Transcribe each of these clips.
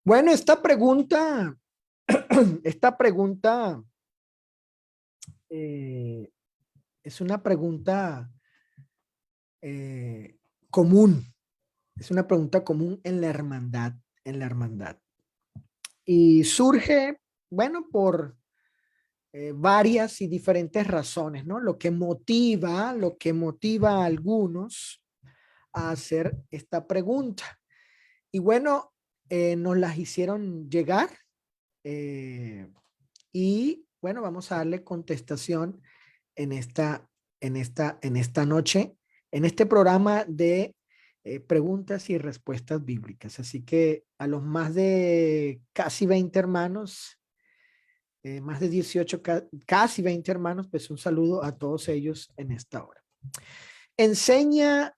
Bueno, esta pregunta eh, es una pregunta común, es una pregunta común en la hermandad. Y surge, bueno, por varias y diferentes razones, ¿no? Lo que motiva a algunos a hacer esta pregunta. Y bueno, nos las hicieron llegar. eh, Y bueno, vamos a darle contestación en esta noche, en este programa de preguntas y respuestas bíblicas. Así que a los más de casi 20 hermanos, más de 18, casi 20 hermanos, pues un saludo a todos ellos en esta hora. Enseña,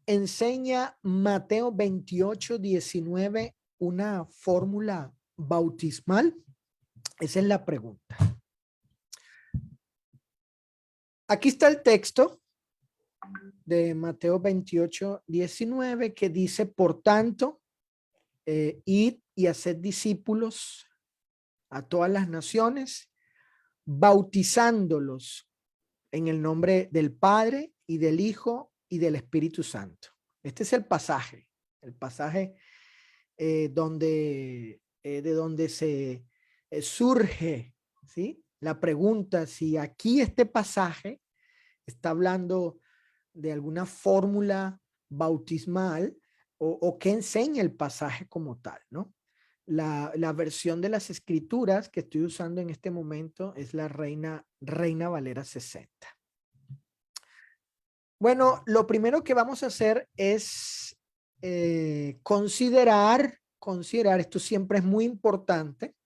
enseña Mateo 28:19 una fórmula bautismal. Esa es la pregunta. Aquí está el texto de Mateo 28:19 que dice, por tanto, id y haced discípulos a todas las naciones, bautizándolos en el nombre del Padre y del Hijo y del Espíritu Santo. Este es el pasaje de donde se surge, ¿sí? La pregunta si aquí este pasaje está hablando de alguna fórmula bautismal o qué enseña el pasaje como tal, ¿no? La versión de las escrituras que estoy usando en este momento es la Reina Valera 60. Bueno, lo primero que vamos a hacer es considerar, esto siempre es muy importante,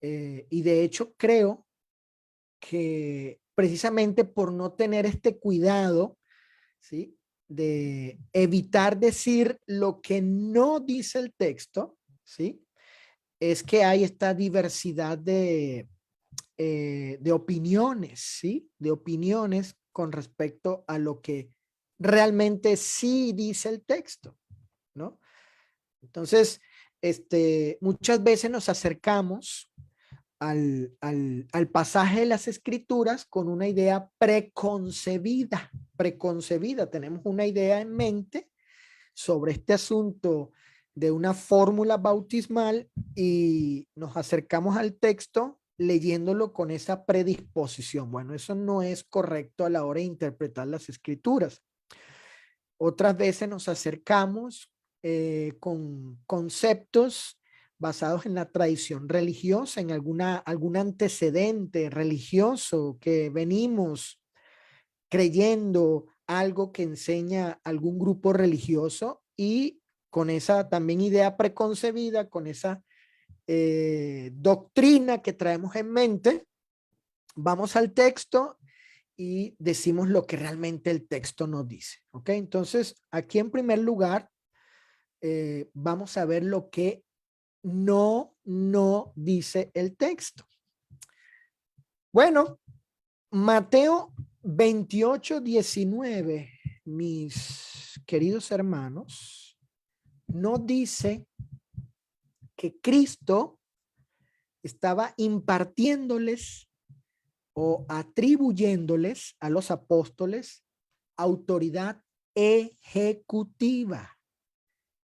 y de hecho creo que precisamente por no tener este cuidado, ¿sí? De evitar decir lo que no dice el texto, ¿sí? Es que hay esta diversidad de opiniones, ¿sí? De opiniones con respecto a lo que realmente sí dice el texto, ¿no? Entonces, muchas veces nos acercamos al pasaje de las escrituras con una idea preconcebida. Tenemos una idea en mente sobre este asunto de una fórmula bautismal y nos acercamos al texto leyéndolo con esa predisposición. Bueno, eso no es correcto a la hora de interpretar las escrituras. Otras veces nos acercamos con conceptos basados en la tradición religiosa, en algún antecedente religioso que venimos creyendo algo que enseña algún grupo religioso y con esa también idea preconcebida, con esa doctrina que traemos en mente, vamos al texto y decimos lo que realmente el texto nos dice. ¿Ok? Entonces, aquí en primer lugar, vamos a ver lo que no dice el texto. Bueno, Mateo 28:19, mis queridos hermanos, no dice que Cristo estaba impartiéndoles o atribuyéndoles a los apóstoles autoridad ejecutiva.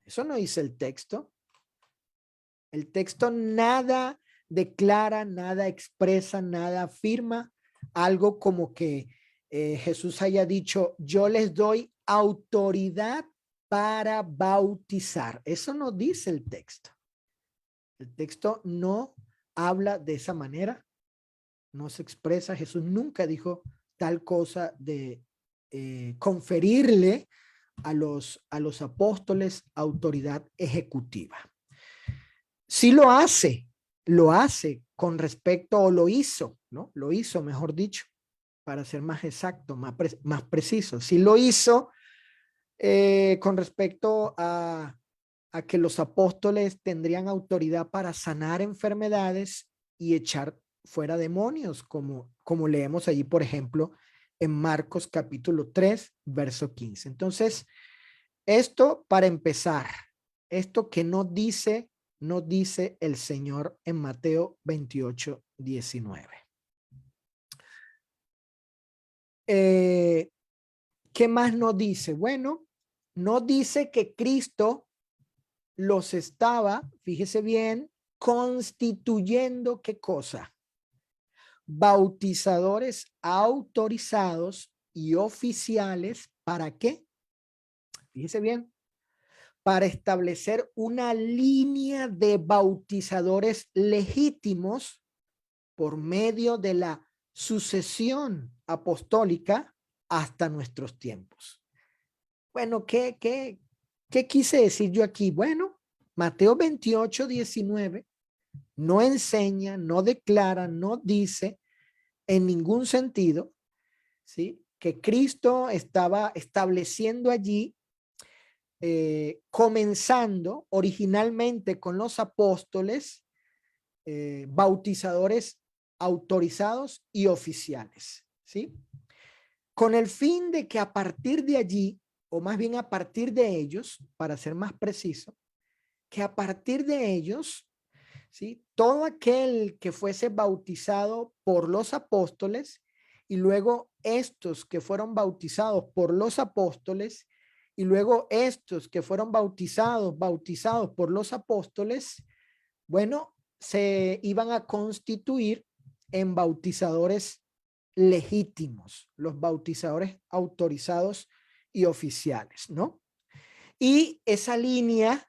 Eso no dice el texto. El texto nada declara, nada expresa, nada afirma algo como que Jesús haya dicho, yo les doy autoridad para bautizar. Eso no dice el texto. El texto no habla de esa manera, no se expresa. Jesús nunca dijo tal cosa de conferirle a los apóstoles autoridad ejecutiva. Sí lo hace con respecto, o lo hizo, ¿no? Lo hizo, mejor dicho, para ser más exacto, más preciso. Sí lo hizo con respecto a que los apóstoles tendrían autoridad para sanar enfermedades y echar fuera demonios, como leemos allí, por ejemplo, en Marcos capítulo 3, verso 15. Entonces, esto para empezar, esto que no dice nos dice el Señor en Mateo 28, 19? ¿Qué más nos dice? Bueno, nos dice que Cristo los estaba, fíjese bien, constituyendo, ¿qué cosa? Bautizadores autorizados y oficiales. ¿Para qué? Fíjese bien, para establecer una línea de bautizadores legítimos por medio de la sucesión apostólica hasta nuestros tiempos. Bueno, ¿qué quise decir yo aquí? Bueno, Mateo 28, 19 no enseña, no declara, no dice en ningún sentido, ¿sí?, que Cristo estaba estableciendo allí, comenzando originalmente con los apóstoles, bautizadores autorizados y oficiales, ¿sí? Con el fin de que a partir de allí, o más bien a partir de ellos, para ser más preciso, que a partir de ellos, ¿sí?, todo aquel que fuese bautizado por los apóstoles y luego estos que fueron bautizados por los apóstoles y luego estos que fueron bautizados por los apóstoles, bueno, se iban a constituir en bautizadores legítimos, los bautizadores autorizados y oficiales, ¿no? Y esa línea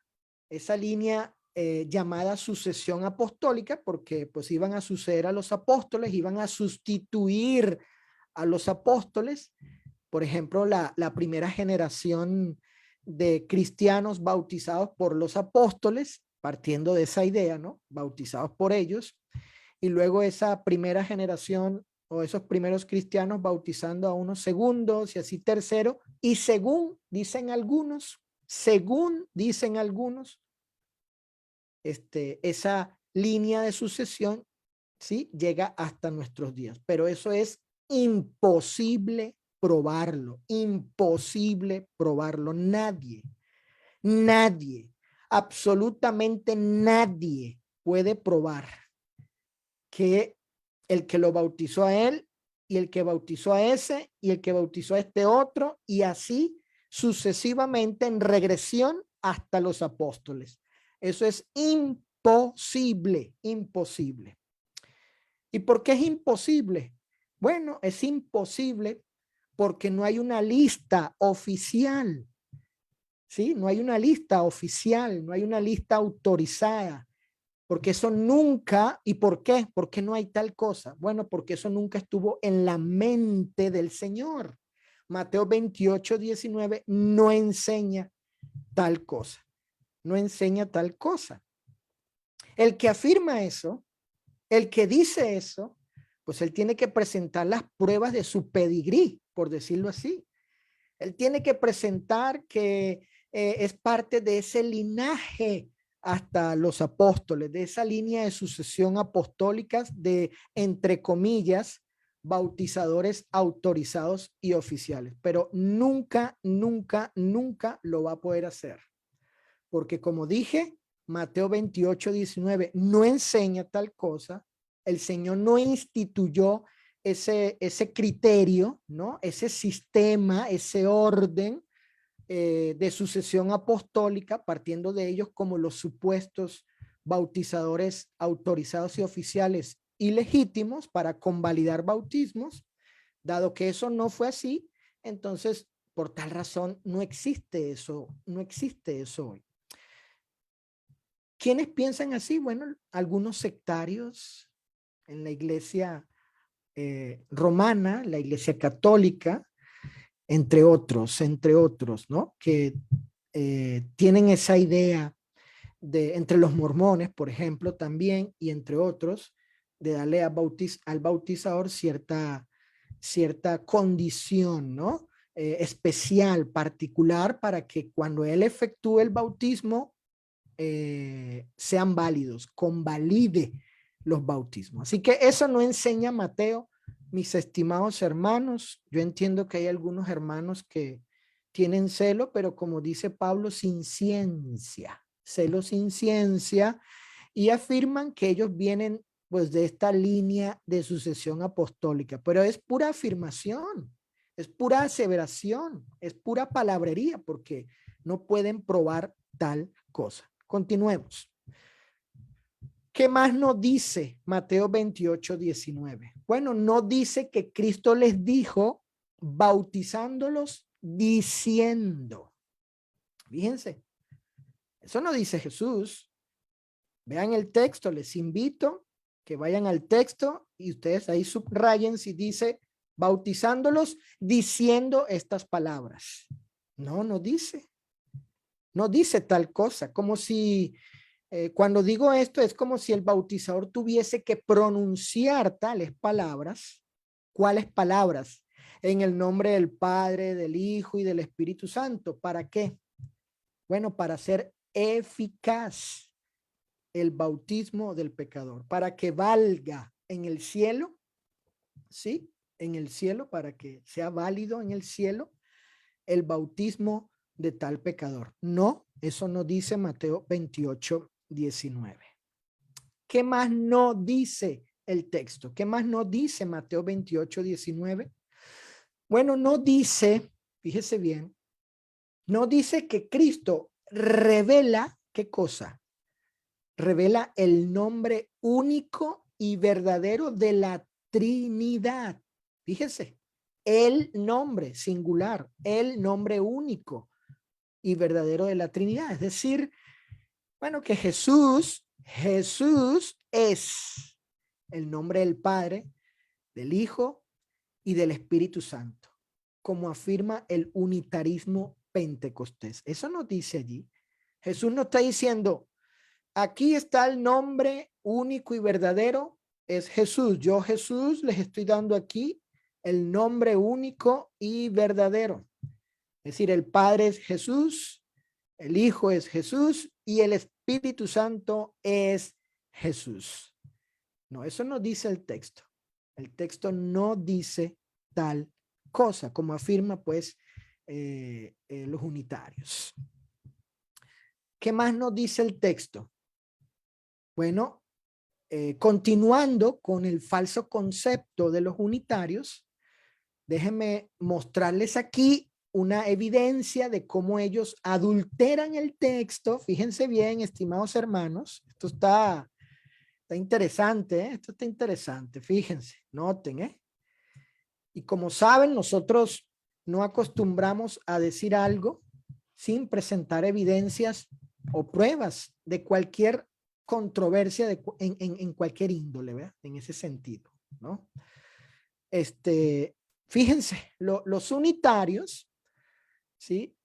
llamada sucesión apostólica, porque pues iban a suceder a los apóstoles, iban a sustituir a los apóstoles. Por ejemplo, la primera generación de cristianos bautizados por los apóstoles, partiendo de esa idea, ¿no? Bautizados por ellos, y luego esa primera generación o esos primeros cristianos bautizando a unos segundos y así tercero, y según dicen algunos, esa línea de sucesión, ¿sí?, llega hasta nuestros días, pero eso es imposible probarlo. Nadie, absolutamente nadie puede probar que el que lo bautizó a él y el que bautizó a ese y el que bautizó a este otro y así sucesivamente en regresión hasta los apóstoles. Eso es imposible. ¿Y por qué es imposible? Bueno, es imposible porque no hay una lista oficial, ¿sí? No hay una lista oficial, no hay una lista autorizada, porque eso nunca, ¿y por qué? ¿Por qué no hay tal cosa? Bueno, porque eso nunca estuvo en la mente del Señor. Mateo 28, 19 no enseña tal cosa, no enseña tal cosa. El que afirma eso, el que dice eso, pues él tiene que presentar las pruebas de su pedigrí, por decirlo así. Él tiene que presentar que es parte de ese linaje hasta los apóstoles, de esa línea de sucesión apostólicas de, entre comillas, bautizadores autorizados y oficiales. Pero nunca lo va a poder hacer. Porque como dije, Mateo 28, 19 no enseña tal cosa. El Señor no instituyó ese criterio, ¿no? Ese sistema, ese orden de sucesión apostólica, partiendo de ellos como los supuestos bautizadores autorizados y oficiales y legítimos para convalidar bautismos. Dado que eso no fue así, entonces, por tal razón, no existe eso hoy. ¿Quiénes piensan así? Bueno, algunos sectarios en la iglesia romana, la iglesia católica, entre otros, ¿no? Que tienen esa idea de, entre los mormones, por ejemplo, también, y entre otros, de darle al bautizador cierta condición, ¿no? Especial, particular, para que cuando él efectúe el bautismo, sean válidos, convalide los bautismos. Así que eso no enseña Mateo, mis estimados hermanos. Yo entiendo que hay algunos hermanos que tienen celo, pero como dice Pablo, sin ciencia, celo sin ciencia, y afirman que ellos vienen pues de esta línea de sucesión apostólica, pero es pura afirmación, es pura aseveración, es pura palabrería, porque no pueden probar tal cosa. Continuemos. ¿Qué más nos dice Mateo 28:19? Bueno, no dice que Cristo les dijo, bautizándolos, diciendo. Fíjense, eso no dice Jesús. Vean el texto, les invito que vayan al texto y ustedes ahí subrayen si dice bautizándolos diciendo estas palabras. No, no dice. No dice tal cosa, como si cuando digo esto es como si el bautizador tuviese que pronunciar tales palabras. ¿Cuáles palabras? En el nombre del Padre, del Hijo y del Espíritu Santo. ¿Para qué? Bueno, para ser eficaz el bautismo del pecador, para que valga en el cielo, ¿sí? En el cielo, para que sea válido en el cielo el bautismo de tal pecador. No, eso no dice Mateo 28:19. ¿Qué más no dice el texto? ¿Qué más no dice Mateo 28:19? Bueno, no dice, fíjese bien, no dice que Cristo revela, ¿qué cosa? Revela el nombre único y verdadero de la Trinidad. Fíjese, el nombre singular, el nombre único y verdadero de la Trinidad. Es decir, bueno, que Jesús es el nombre del Padre, del Hijo y del Espíritu Santo, como afirma el unitarismo pentecostés. Eso nos dice allí. Jesús no está diciendo, aquí está el nombre único y verdadero, es Jesús. Yo, Jesús, les estoy dando aquí el nombre único y verdadero. Es decir, el Padre es Jesús, el Hijo es Jesús y el Espíritu Santo es Jesús. No, eso no dice el texto. El texto no dice tal cosa, como afirma pues los unitarios. ¿Qué más nos dice el texto? Bueno, continuando con el falso concepto de los unitarios, déjenme mostrarles aquí una evidencia de cómo ellos adulteran el texto. Fíjense bien, estimados hermanos, esto está interesante, ¿eh? Esto está interesante, fíjense, noten, ¿eh? Y como saben, nosotros no acostumbramos a decir algo sin presentar evidencias o pruebas de cualquier controversia en cualquier índole, ¿verdad? En ese sentido, ¿no? Fíjense, los unitarios, ¿sí?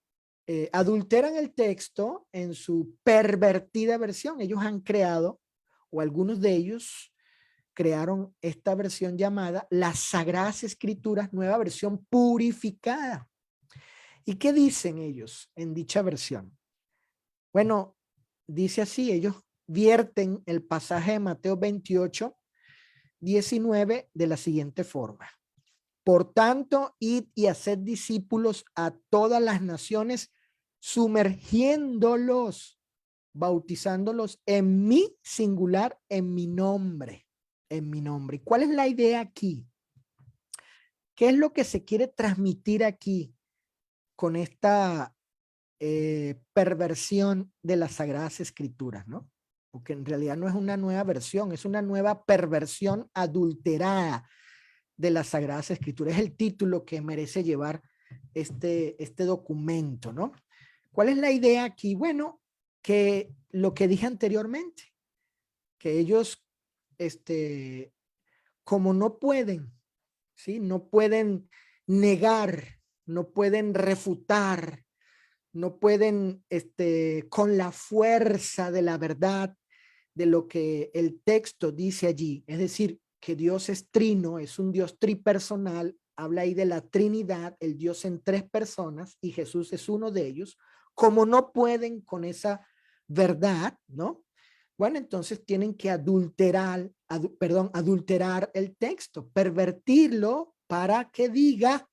Adulteran el texto en su pervertida versión. Ellos han creado, o algunos de ellos crearon esta versión llamada las Sagradas Escrituras, nueva versión purificada. ¿Y qué dicen ellos en dicha versión? Bueno, dice así, ellos vierten el pasaje de Mateo 28:19 de la siguiente forma. Por tanto, id y haced discípulos a todas las naciones, sumergiéndolos, bautizándolos en mi singular, en mi nombre, en mi nombre. ¿Cuál es la idea aquí? ¿Qué es lo que se quiere transmitir aquí con esta perversión de las Sagradas Escrituras, ¿no? Porque en realidad no es una nueva versión, es una nueva perversión adulterada de las Sagradas Escrituras. Es el título que merece llevar este documento, ¿no? ¿Cuál es la idea aquí? Bueno, que lo que dije anteriormente, que ellos, como no pueden, ¿sí? No pueden negar, no pueden refutar, no pueden, con la fuerza de la verdad de lo que el texto dice allí, es decir, que Dios es trino, es un Dios tripersonal, habla ahí de la Trinidad, el Dios en tres personas y Jesús es uno de ellos, como no pueden con esa verdad, ¿no? Bueno, entonces tienen que adulterar el texto, pervertirlo para que diga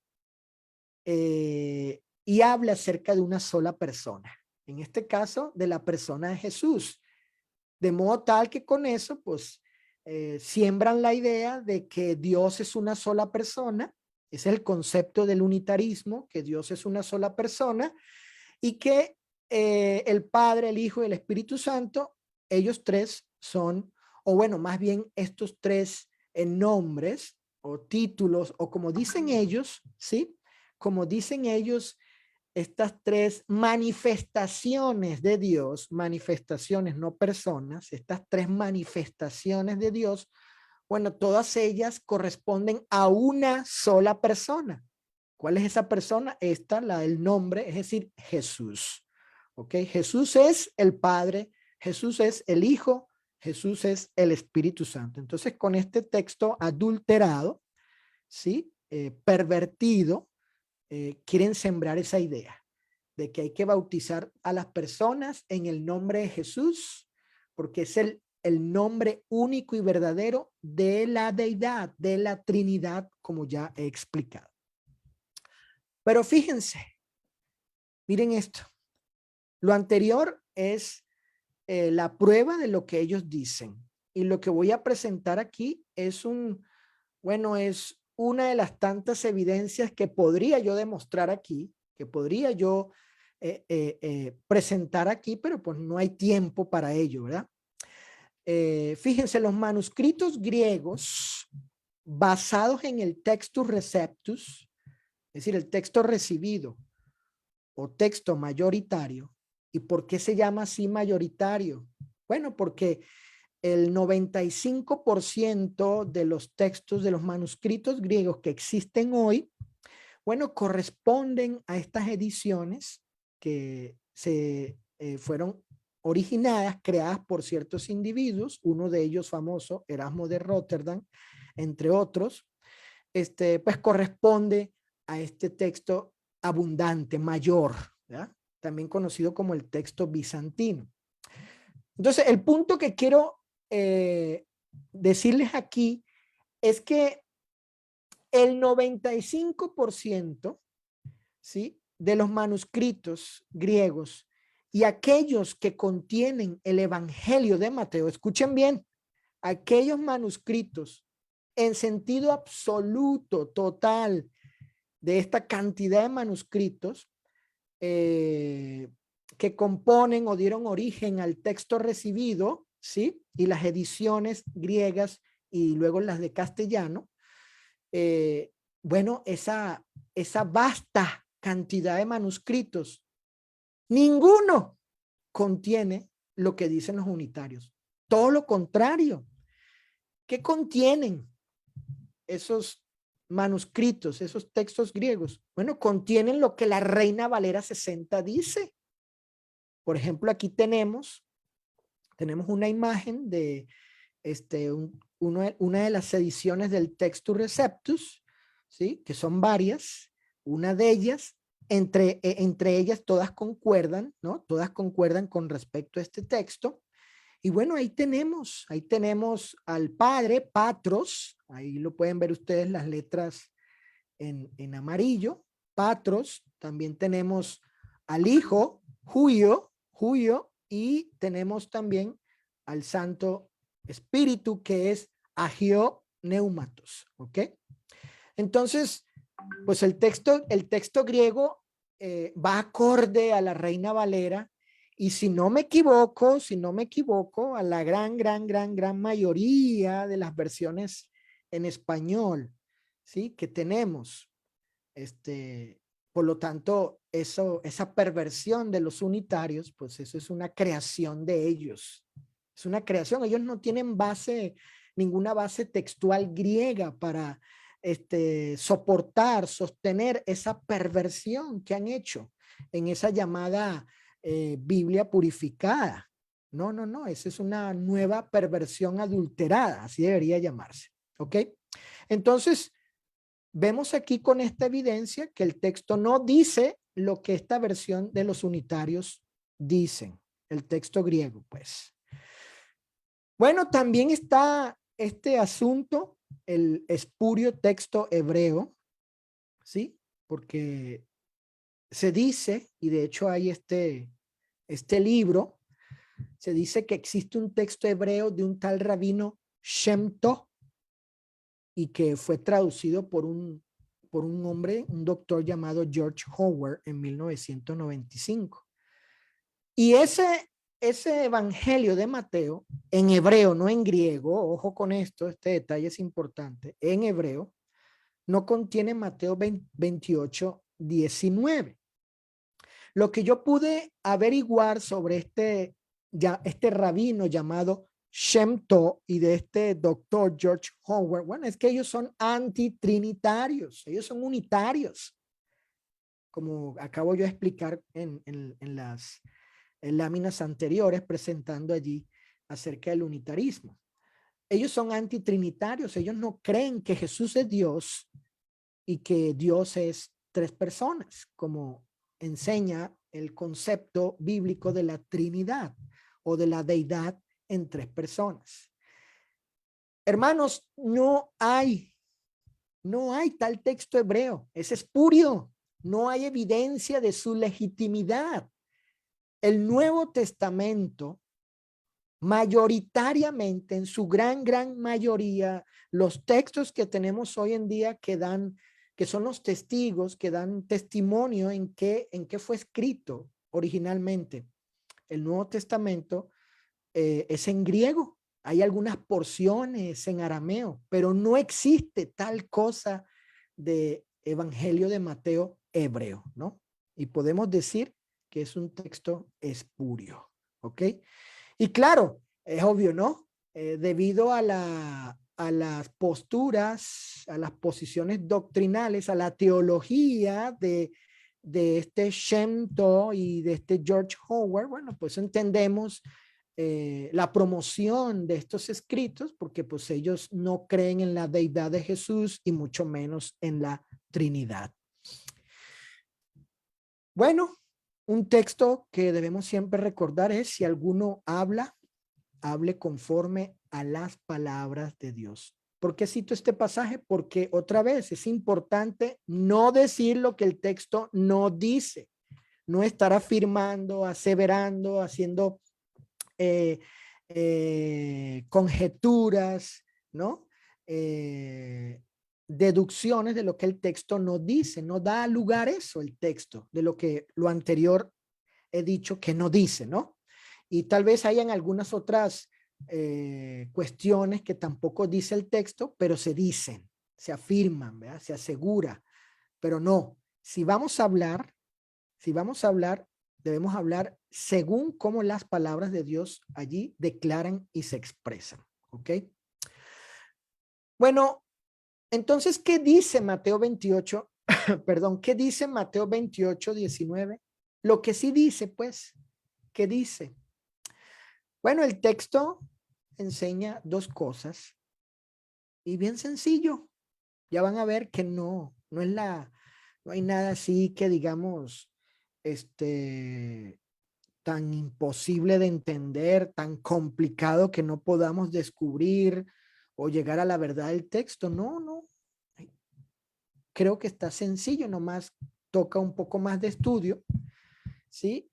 y hable acerca de una sola persona. en este caso de la persona de Jesús. De modo tal que con eso, pues, siembran la idea de que Dios es una sola persona. Es el concepto del unitarismo, que Dios es una sola persona y que el Padre, el Hijo y el Espíritu Santo, ellos tres son, o bueno, más bien estos tres nombres o títulos, o como dicen ellos, ¿sí? Como dicen ellos, estas tres manifestaciones de Dios, manifestaciones, no personas, estas tres manifestaciones de Dios, bueno, todas ellas corresponden a una sola persona. ¿Cuál es esa persona? Esta, la del nombre, es decir, Jesús. ¿Ok? Jesús es el Padre, Jesús es el Hijo, Jesús es el Espíritu Santo. Entonces, con este texto adulterado, ¿sí? Pervertido, quieren sembrar esa idea de que hay que bautizar a las personas en el nombre de Jesús, porque es el nombre único y verdadero de la deidad, de la Trinidad, como ya he explicado. Pero fíjense, miren esto. Lo anterior es la prueba de lo que ellos dicen. Y lo que voy a presentar aquí es es una de las tantas evidencias que podría yo demostrar aquí, que podría yo presentar aquí, pero pues no hay tiempo para ello, ¿verdad? Fíjense, los manuscritos griegos basados en el Textus Receptus, es decir, el texto recibido o texto mayoritario. ¿Y por qué se llama así mayoritario? Bueno, porque el 95% de los textos, de los manuscritos griegos que existen hoy, bueno, corresponden a estas ediciones que se fueron originadas, creadas por ciertos individuos, uno de ellos famoso, Erasmo de Rotterdam, entre otros, pues corresponde a este texto abundante, mayor, ¿ya? También conocido como el texto bizantino. Entonces, el punto que quiero decirles aquí es que el 95%, ¿sí?, de los manuscritos griegos y aquellos que contienen el Evangelio de Mateo, escuchen bien, aquellos manuscritos en sentido absoluto, total, de esta cantidad de manuscritos que componen o dieron origen al texto recibido, ¿sí? Y las ediciones griegas y luego las de castellano, eh, bueno, esa vasta cantidad de manuscritos, ninguno contiene lo que dicen los unitarios. Todo lo contrario. ¿Qué contienen esos manuscritos, esos textos griegos? Bueno, contienen lo que la Reina Valera 60 dice. Por ejemplo, aquí tenemos una imagen de una de las ediciones del Textus Receptus, ¿sí?, que son varias. Una de ellas, entre ellas todas concuerdan, ¿no? Todas concuerdan con respecto a este texto. Y bueno, ahí tenemos al Padre, Patros, ahí lo pueden ver ustedes las letras en amarillo, Patros. También tenemos al Hijo, Julio, y tenemos también al Santo Espíritu, que es Agio Neumatos, ¿ok? Entonces, pues el texto griego va acorde a la Reina Valera, y si no me equivoco, a la gran mayoría de las versiones en español, ¿sí?, que tenemos. Por lo tanto, esa perversión de los unitarios, pues eso es una creación de ellos. Es una creación. Ellos no tienen ninguna base textual griega para sostener esa perversión que han hecho en esa llamada Biblia purificada. No, esa es una nueva perversión adulterada, así debería llamarse. ¿Ok? Entonces, vemos aquí con esta evidencia que el texto no dice lo que esta versión de los unitarios dicen, el texto griego, pues. Bueno, también está este asunto, el espurio texto hebreo, ¿sí? Porque se dice, y de hecho hay este libro, se dice que existe un texto hebreo de un tal rabino Shem Tov y que fue traducido por un hombre, un doctor llamado George Howard en 1995. Y ese evangelio de Mateo, en hebreo, no en griego, ojo con esto, este detalle es importante, en hebreo, no contiene Mateo 28, 19. Lo que yo pude averiguar sobre este rabino llamado Shem Tov y de este doctor George Howard, bueno, es que ellos son antitrinitarios, ellos son unitarios, como acabo yo de explicar en las láminas anteriores, presentando allí acerca del unitarismo. Ellos son antitrinitarios, ellos no creen que Jesús es Dios y que Dios es tres personas, como enseña el concepto bíblico de la Trinidad o de la deidad en tres personas. Hermanos, no hay tal texto hebreo, es espurio, no hay evidencia de su legitimidad. El Nuevo Testamento, mayoritariamente, en su gran mayoría, los textos que tenemos hoy en día que son los testigos que dan testimonio en qué fue escrito originalmente. El Nuevo Testamento es en griego. Hay algunas porciones en arameo, pero no existe tal cosa de Evangelio de Mateo hebreo, ¿no? Y podemos decir que es un texto espurio, ¿ok? Y claro, es obvio, ¿no? Debido a las posturas, a las posiciones doctrinales, a la teología de este Shem Tov y de este George Howard, bueno, pues entendemos la promoción de estos escritos, porque pues ellos no creen en la deidad de Jesús y mucho menos en la Trinidad. Bueno, un texto que debemos siempre recordar es: si alguno hable conforme a las palabras de Dios. ¿Por qué cito este pasaje? Porque otra vez es importante no decir lo que el texto no dice, no estar afirmando, aseverando, haciendo conjeturas, ¿no? Deducciones de lo que el texto no dice, no da lugar eso el texto, de lo anterior he dicho que no dice, ¿no? Y tal vez hayan algunas otras cuestiones que tampoco dice el texto, pero se dicen, se afirman, ¿verdad? Se asegura, pero no. Si vamos a hablar, debemos hablar según cómo las palabras de Dios allí declaran y se expresan, ¿ok? Bueno, entonces, ¿qué dice Mateo 28? Perdón, ¿qué dice Mateo 28, 19? Lo que sí dice, pues, ¿qué dice? Bueno, el texto enseña dos cosas y bien sencillo. Ya van a ver que no hay nada así que digamos, tan imposible de entender, tan complicado que no podamos descubrir o llegar a la verdad del texto. No. Creo que está sencillo, nomás toca un poco más de estudio, ¿sí?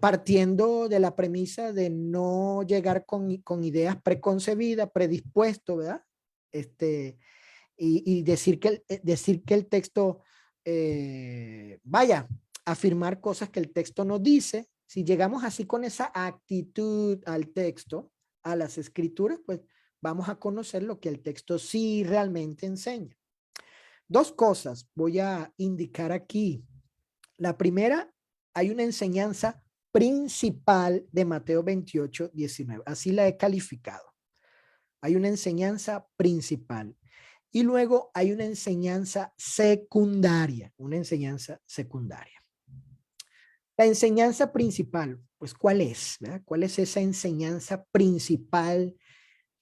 Partiendo de la premisa de no llegar con ideas preconcebidas, predispuesto, ¿verdad? Y decir que el texto, vaya, afirmar cosas que el texto no dice. Si llegamos así con esa actitud al texto, a las escrituras, pues vamos a conocer lo que el texto sí realmente enseña. Dos cosas voy a indicar aquí. La primera, hay una enseñanza principal de Mateo 28, 19. Así la he calificado. Hay una enseñanza principal. Y luego hay una enseñanza secundaria, La enseñanza principal, pues, ¿cuál es? ¿Verdad? ¿Cuál es esa enseñanza principal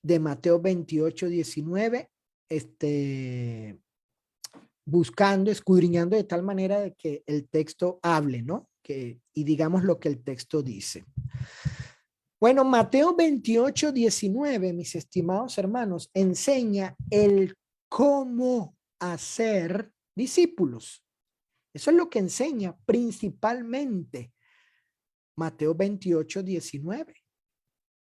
de Mateo 28, 19? Buscando, escudriñando de tal manera de que el texto hable, ¿no? Y digamos lo que el texto dice. Bueno, Mateo 28, 19, mis estimados hermanos, enseña el cómo hacer discípulos. Eso es lo que enseña principalmente. Mateo 28:19,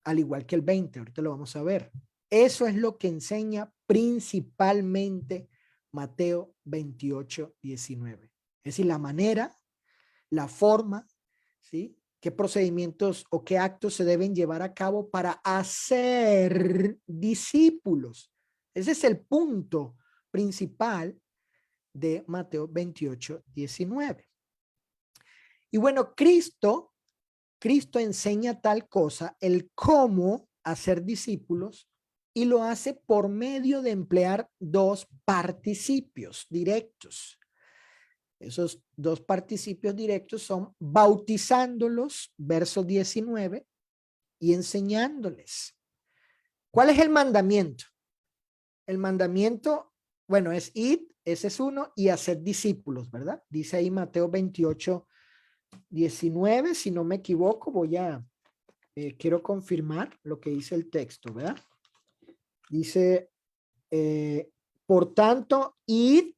al igual que el 20, ahorita lo vamos a ver. Eso es lo que enseña principalmente Mateo 28:19. Es decir, la manera, la forma, ¿sí? ¿Qué procedimientos o qué actos se deben llevar a cabo para hacer discípulos? Ese es el punto principal de Mateo 28:19. Y bueno, Cristo enseña tal cosa, el cómo hacer discípulos, y lo hace por medio de emplear dos participios directos. Esos dos participios directos son bautizándolos, verso 19, y enseñándoles. ¿Cuál es el mandamiento? El mandamiento, bueno, es id, ese es uno, y hacer discípulos, ¿verdad? Dice ahí Mateo 28:19, si no me equivoco, quiero confirmar lo que dice el texto, ¿verdad? Dice, por tanto, id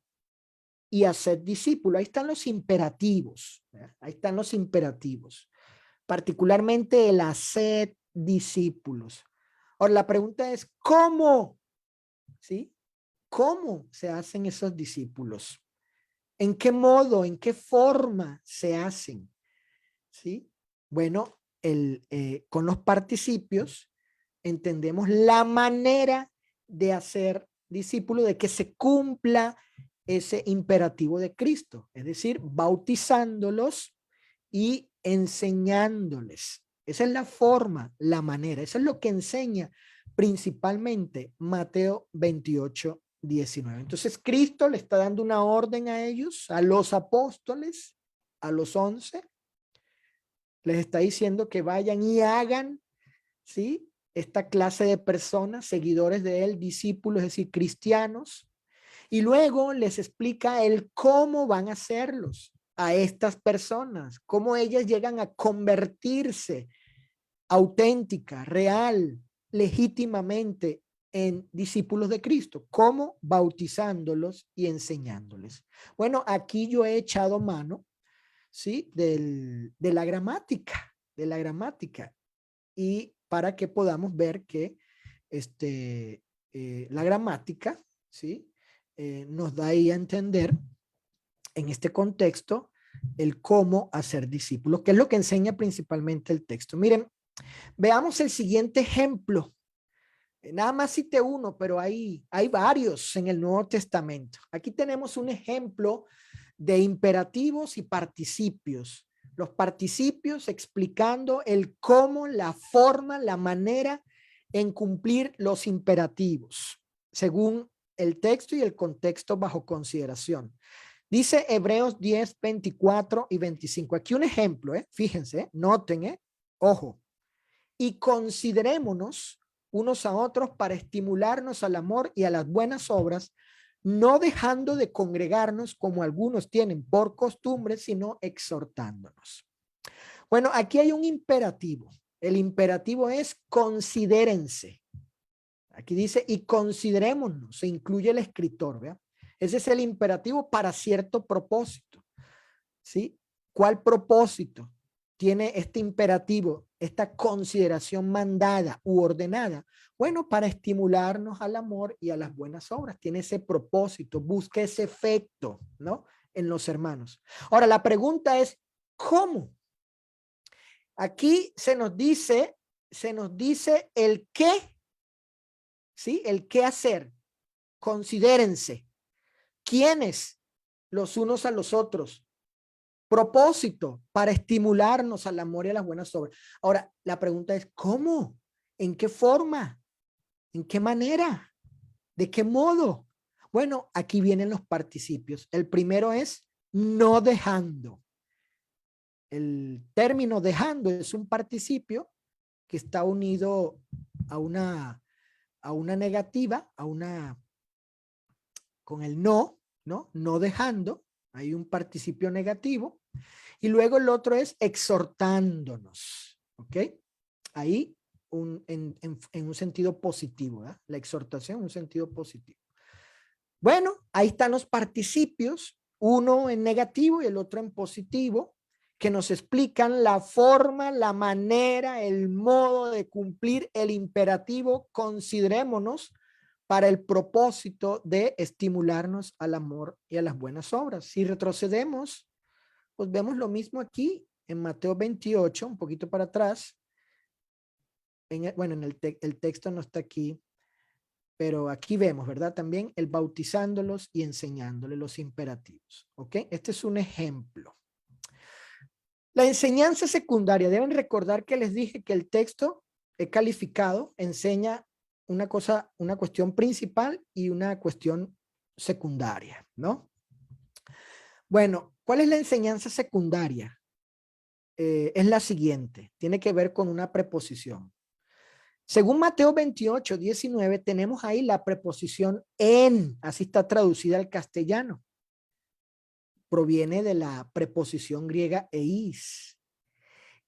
y hacer discípulos. Ahí están los imperativos, ¿verdad? Ahí están los imperativos, particularmente el hacer discípulos. Ahora, la pregunta es, ¿cómo? ¿Sí? ¿Cómo se hacen esos discípulos? ¿En qué modo, en qué forma se hacen? ¿Sí? Bueno, con los participios entendemos la manera de hacer discípulo, de que se cumpla ese imperativo de Cristo, es decir, bautizándolos y enseñándoles. Esa es la forma, la manera, eso es lo que enseña principalmente Mateo 28:19. Entonces Cristo le está dando una orden a ellos, a los apóstoles, a los 11, les está diciendo que vayan y hagan, ¿sí? Esta clase de personas, seguidores de él, discípulos, es decir, cristianos, y luego les explica el cómo van a hacerlos a estas personas, cómo ellas llegan a convertirse auténtica, real, legítimamente en discípulos de Cristo, cómo bautizándolos y enseñándoles. Bueno, aquí yo he echado mano, ¿sí? De la gramática, y para que podamos ver que la gramática, ¿sí? Nos da ahí a entender en este contexto el cómo hacer discípulos, que es lo que enseña principalmente el texto. Miren, veamos el siguiente ejemplo. Nada más cité uno, pero hay varios en el Nuevo Testamento. Aquí tenemos un ejemplo de imperativos y participios. Los participios explicando el cómo, la forma, la manera en cumplir los imperativos, según el texto y el contexto bajo consideración. Dice Hebreos 10:24 y 25. Aquí un ejemplo, fíjense, noten, ojo. Y considerémonos unos a otros para estimularnos al amor y a las buenas obras, no dejando de congregarnos como algunos tienen por costumbre, sino exhortándonos. Bueno, aquí hay un imperativo. El imperativo es considérense. Aquí dice, y considerémonos, se incluye el escritor, ¿vea? Ese es el imperativo para cierto propósito, ¿sí? ¿Cuál propósito tiene este imperativo, esta consideración mandada u ordenada? Bueno, para estimularnos al amor y a las buenas obras. Tiene ese propósito, busca ese efecto, ¿no? En los hermanos. Ahora, la pregunta es, ¿cómo? Aquí se nos dice el qué, ¿sí? El qué hacer. Considérense. ¿Quiénes? Los unos a los otros. Propósito para estimularnos al amor y a las buenas obras. Ahora, la pregunta es, ¿cómo? ¿En qué forma? ¿En qué manera? ¿De qué modo? Bueno, aquí vienen los participios. El primero es no dejando. El término dejando es un participio que está unido a una negativa, con el no, ¿no? No dejando. Hay un participio negativo. Y luego el otro es exhortándonos, ¿ok? Ahí en un sentido positivo, ¿verdad? La exhortación en un sentido positivo. Bueno, ahí están los participios, uno en negativo y el otro en positivo. que nos explican la forma, la manera, el modo de cumplir el imperativo considerémonos para el propósito de estimularnos al amor y a las buenas obras. Si retrocedemos, pues vemos lo mismo aquí en Mateo 28, un poquito para atrás. El texto no está aquí, pero aquí vemos, ¿verdad? También el bautizándolos y enseñándoles los imperativos, ¿ok? Este es un ejemplo. La enseñanza secundaria, deben recordar que les dije que el texto calificado enseña una cosa, una cuestión principal y una cuestión secundaria, ¿no? Bueno, ¿cuál es la enseñanza secundaria? Es la siguiente, tiene que ver con una preposición. Según Mateo 28, 19, tenemos ahí la preposición en, así está traducida al castellano. Proviene de la preposición griega eis.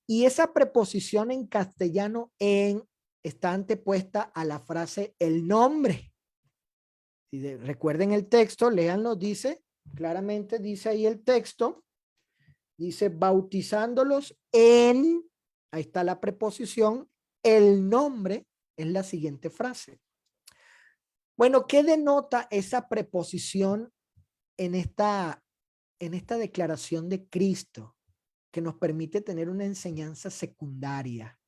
Y esa preposición en castellano en está antepuesta a la frase el nombre. Recuerden el texto, léanlo, dice, claramente dice ahí el texto, dice bautizándolos en, ahí está la preposición, el nombre es la siguiente frase. Bueno, ¿qué denota esa preposición en esta declaración de Cristo que nos permite tener una enseñanza secundaria?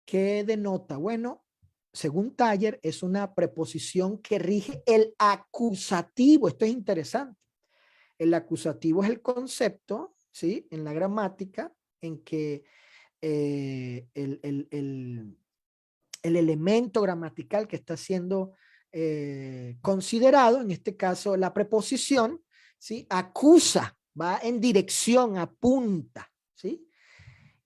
¿Qué denota? Bueno, según Taller, es una preposición que rige el acusativo. Esto es interesante. El acusativo es el concepto, ¿sí? En la gramática, en que el elemento gramatical que está siendo considerado, en este caso la preposición, ¿sí? Acusa, va en dirección, apunta, ¿sí?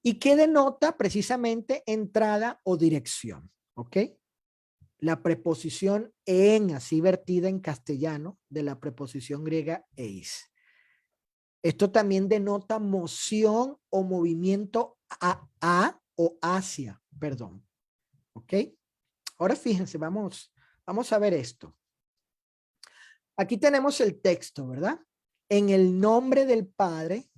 Y que denota precisamente entrada o dirección, ¿ok? La preposición en, así vertida en castellano, de la preposición griega eis. Esto también denota moción o movimiento a o hacia, perdón, ¿ok? Ahora fíjense, vamos a ver esto. Aquí tenemos el texto, ¿verdad? En el nombre del Padre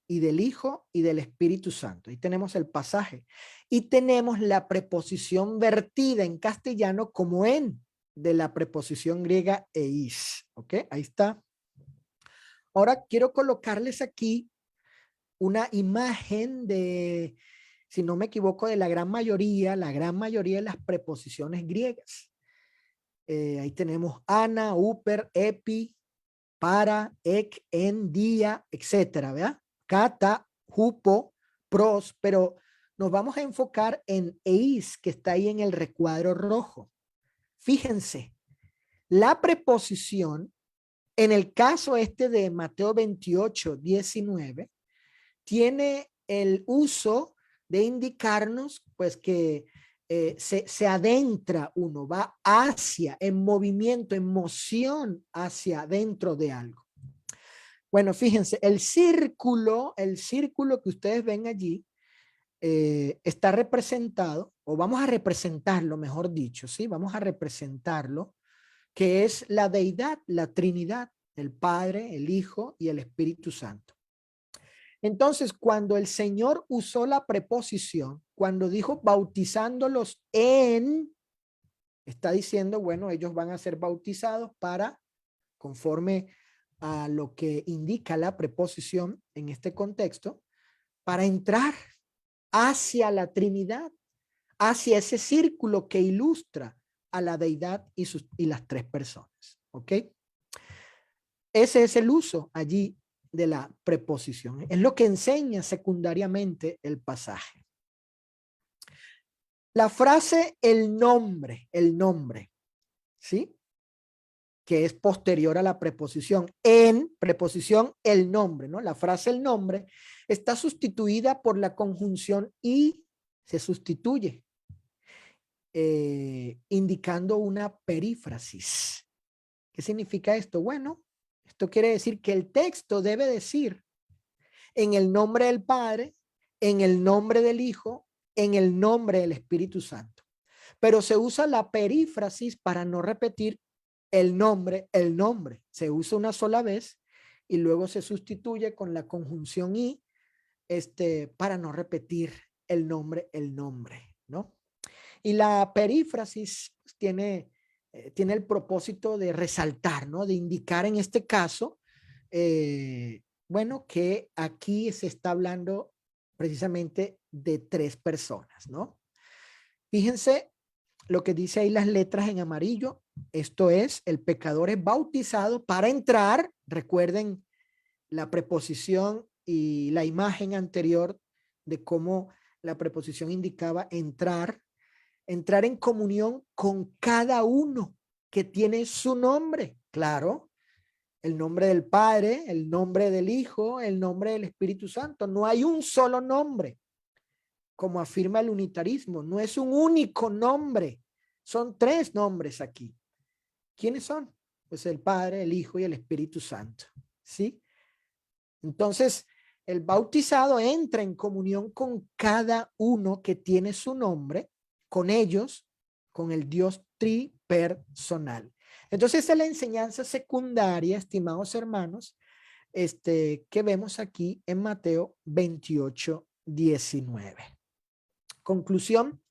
y del Hijo y del Espíritu Santo. Ahí tenemos el pasaje. Y tenemos la preposición vertida en castellano como en, de la preposición griega eis. ¿Ok? Ahí está. Ahora quiero colocarles aquí una imagen de, si no me equivoco, de la gran mayoría de las preposiciones griegas. Ahí tenemos ana, uper, epi, para, ek, en, día, etcétera, ¿verdad? Kata, hupo, pros, pero nos vamos a enfocar en eis, que está ahí en el recuadro rojo. Fíjense, la preposición, en el caso este de Mateo 28, 19, tiene el uso de indicarnos, pues, que se adentra uno, va hacia, en movimiento, en moción hacia dentro de algo. Bueno, fíjense, el círculo que ustedes ven allí está representado, o vamos a representarlo, mejor dicho, ¿sí? Vamos a representarlo, que es la deidad, la Trinidad, el Padre, el Hijo y el Espíritu Santo. Entonces, cuando el Señor usó la preposición, cuando dijo bautizándolos en, está diciendo, bueno, ellos van a ser bautizados para, conforme a lo que indica la preposición en este contexto, para entrar hacia la Trinidad, hacia ese círculo que ilustra a la deidad y las tres personas. ¿Ok? Ese es el uso allí de la preposición. Es lo que enseña secundariamente el pasaje. La frase el nombre, ¿sí? Que es posterior a la preposición. En preposición el nombre, ¿no? La frase el nombre está sustituida por la conjunción y se sustituye, indicando una perífrasis. ¿Qué significa esto? Bueno, esto quiere decir que el texto debe decir en el nombre del Padre, en el nombre del Hijo, en el nombre del Espíritu Santo. Pero se usa la perífrasis para no repetir el nombre. Se usa una sola vez y luego se sustituye con la conjunción y para no repetir el nombre, ¿no? Y la perífrasis tiene el propósito de resaltar, ¿no? De indicar en este caso, bueno, que aquí se está hablando precisamente de 3 personas, ¿no? Fíjense lo que dice ahí las letras en amarillo. Esto es, el pecador es bautizado para entrar. Recuerden la preposición y la imagen anterior de cómo la preposición indicaba entrar en comunión con cada uno que tiene su nombre. Claro, el nombre del Padre, el nombre del Hijo, el nombre del Espíritu Santo. No hay un solo nombre, como afirma el unitarismo. No es un único nombre. Son 3 nombres aquí. ¿Quiénes son? Pues el Padre, el Hijo y el Espíritu Santo. ¿Sí? Entonces, el bautizado entra en comunión con cada uno que tiene su nombre, con ellos, con el Dios tripersonal. Entonces, esa es la enseñanza secundaria, estimados hermanos, que vemos aquí en Mateo 28, 19. Conclusión.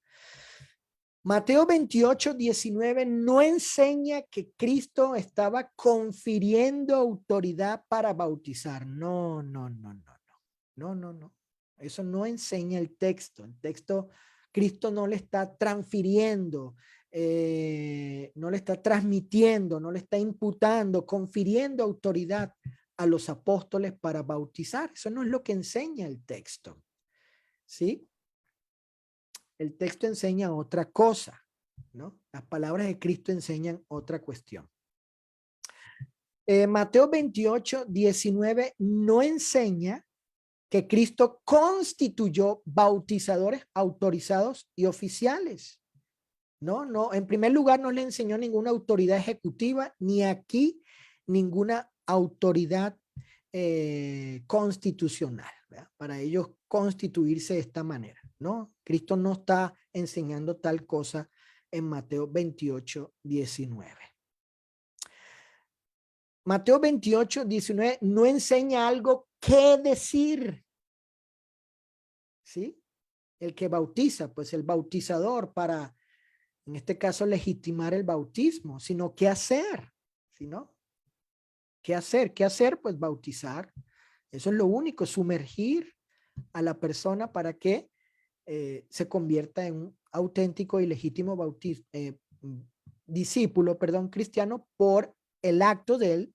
Mateo 28, 19 no enseña que Cristo estaba confiriendo autoridad para bautizar. No, no, no, no, no, no, no, no. Eso no enseña el texto. El texto, Cristo no le está transfiriendo, no le está transmitiendo, no le está imputando, confiriendo autoridad a los apóstoles para bautizar. Eso no es lo que enseña el texto. ¿Sí? El texto enseña otra cosa, ¿no? Las palabras de Cristo enseñan otra cuestión. Mateo 28, 19 no enseña que Cristo constituyó bautizadores autorizados y oficiales. No, no, en primer lugar no le enseñó ninguna autoridad ejecutiva, ni aquí ninguna autoridad constitucional, ¿verdad? Para ellos constituirse de esta manera, ¿no? Cristo no está enseñando tal cosa en Mateo 28, 19. Mateo 28, 19 no enseña algo que decir, ¿sí? El que bautiza, pues el bautizador para, en este caso, legitimar el bautismo, sino qué hacer, ¿sí, no? ¿Qué hacer? ¿Qué hacer? Pues bautizar. Eso es lo único, sumergir a la persona para que se convierta en un auténtico y legítimo discípulo, cristiano por el acto de él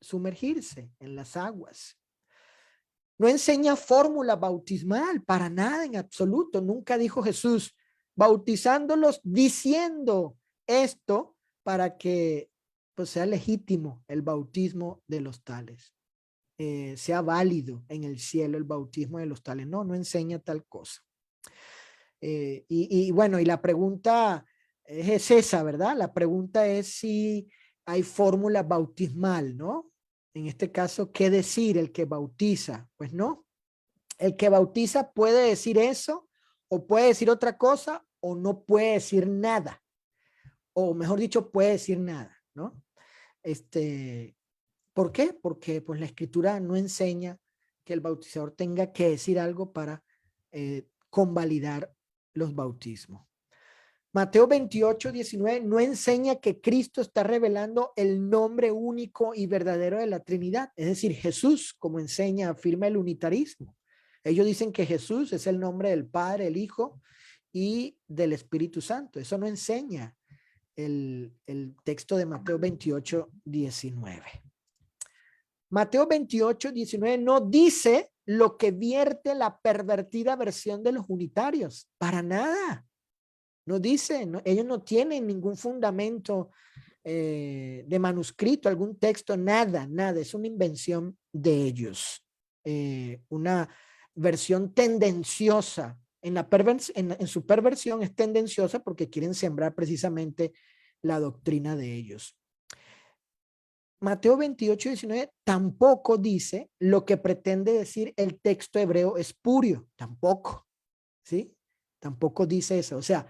sumergirse en las aguas. No enseña fórmula bautismal para nada en absoluto. Nunca dijo Jesús, bautizándolos diciendo esto para que pues sea legítimo el bautismo de los tales, sea válido en el cielo el bautismo de los tales. No, no enseña tal cosa. Bueno, y la pregunta es esa, ¿verdad? La pregunta es si hay fórmula bautismal, ¿no? En este caso, ¿qué decir el que bautiza? Pues no. El que bautiza puede decir eso, o puede decir otra cosa, o no puede decir nada. O mejor dicho, puede decir nada, ¿no? ¿Por qué? Porque pues la escritura no enseña que el bautizador tenga que decir algo para convalidar los bautismos. Mateo 28, 19 no enseña que Cristo está revelando el nombre único y verdadero de la Trinidad, es decir, Jesús, como enseña, afirma el unitarismo. Ellos dicen que Jesús es el nombre del Padre, el Hijo y del Espíritu Santo. Eso no enseña el texto de Mateo 28, 19. Mateo 28, 19 no dice lo que vierte la pervertida versión de los unitarios. Para nada. No dice, no, ellos no tienen ningún fundamento de manuscrito, algún texto, nada, nada. Es una invención de ellos. Una versión tendenciosa. En su perversión es tendenciosa porque quieren sembrar precisamente la doctrina de ellos. Mateo 28, 19 tampoco dice lo que pretende decir el texto hebreo espurio, tampoco, ¿sí? Tampoco dice eso, o sea,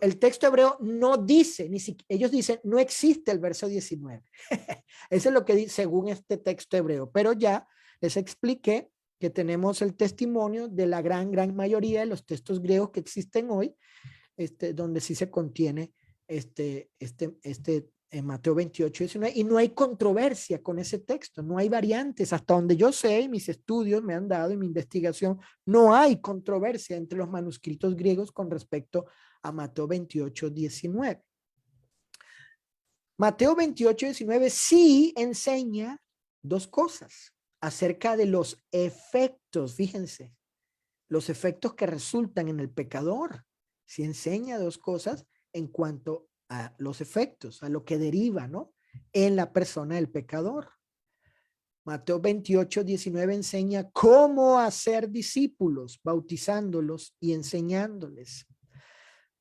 el texto hebreo no dice, ni siquiera, ellos dicen, no existe el verso 19. Eso es lo que dice según este texto hebreo, pero ya les expliqué que tenemos el testimonio de la gran mayoría de los textos griegos que existen hoy, donde sí se contiene en Mateo 28, 19, y no hay controversia con ese texto, no hay variantes, hasta donde yo sé, y mis estudios me han dado, y mi investigación, no hay controversia entre los manuscritos griegos con respecto a Mateo 28, 19. Mateo 28, 19 sí enseña dos cosas acerca de los efectos, fíjense, los efectos que resultan en el pecador. Sí enseña dos cosas en cuanto a los efectos, a lo que deriva, ¿no? En la persona del pecador. Mateo 28, 19 enseña cómo hacer discípulos, bautizándolos y enseñándoles.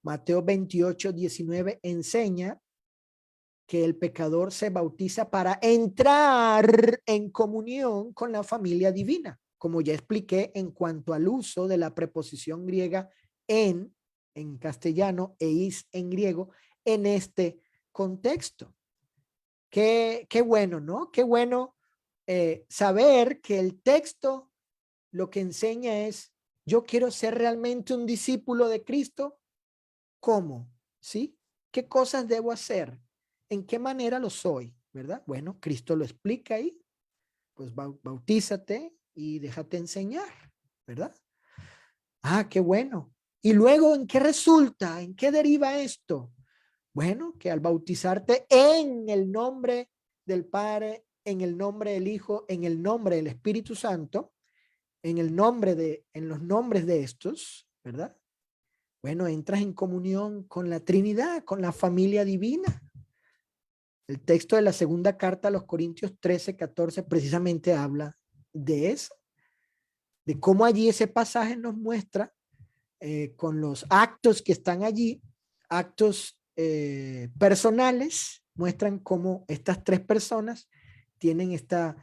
Mateo 28, 19 enseña que el pecador se bautiza para entrar en comunión con la familia divina, como ya expliqué en cuanto al uso de la preposición griega en castellano e is en griego en este contexto. Qué bueno, ¿no? Qué bueno saber que el texto lo que enseña es, yo quiero ser realmente un discípulo de Cristo. ¿Cómo? ¿Sí? ¿Qué cosas debo hacer? ¿En qué manera lo soy? ¿Verdad? Bueno, Cristo lo explica ahí. Pues bautízate y déjate enseñar, ¿verdad? Ah, qué bueno. Y luego, ¿en qué resulta? ¿En qué deriva esto? Bueno, que al bautizarte en el nombre del Padre, en el nombre del Hijo, en el nombre del Espíritu Santo, en los nombres de estos, ¿verdad? Bueno, entras en comunión con la Trinidad, con la familia divina. El texto de la segunda carta a los Corintios 13, 14 precisamente habla de eso, de cómo allí ese pasaje nos muestra con los actos que están allí, actos personales, muestran cómo estas tres personas tienen esta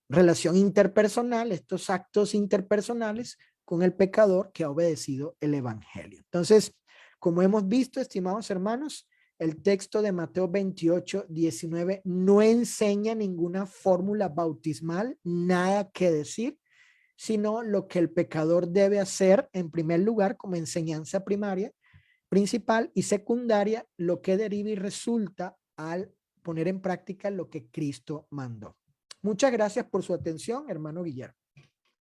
relación interpersonal, estos actos interpersonales con el pecador que ha obedecido el evangelio. Entonces, como hemos visto, estimados hermanos, el texto de Mateo 28, 19 no enseña ninguna fórmula bautismal, nada que decir, sino lo que el pecador debe hacer en primer lugar como enseñanza primaria, principal y secundaria, lo que deriva y resulta al poner en práctica lo que Cristo mandó. Muchas gracias por su atención, hermano Guillermo.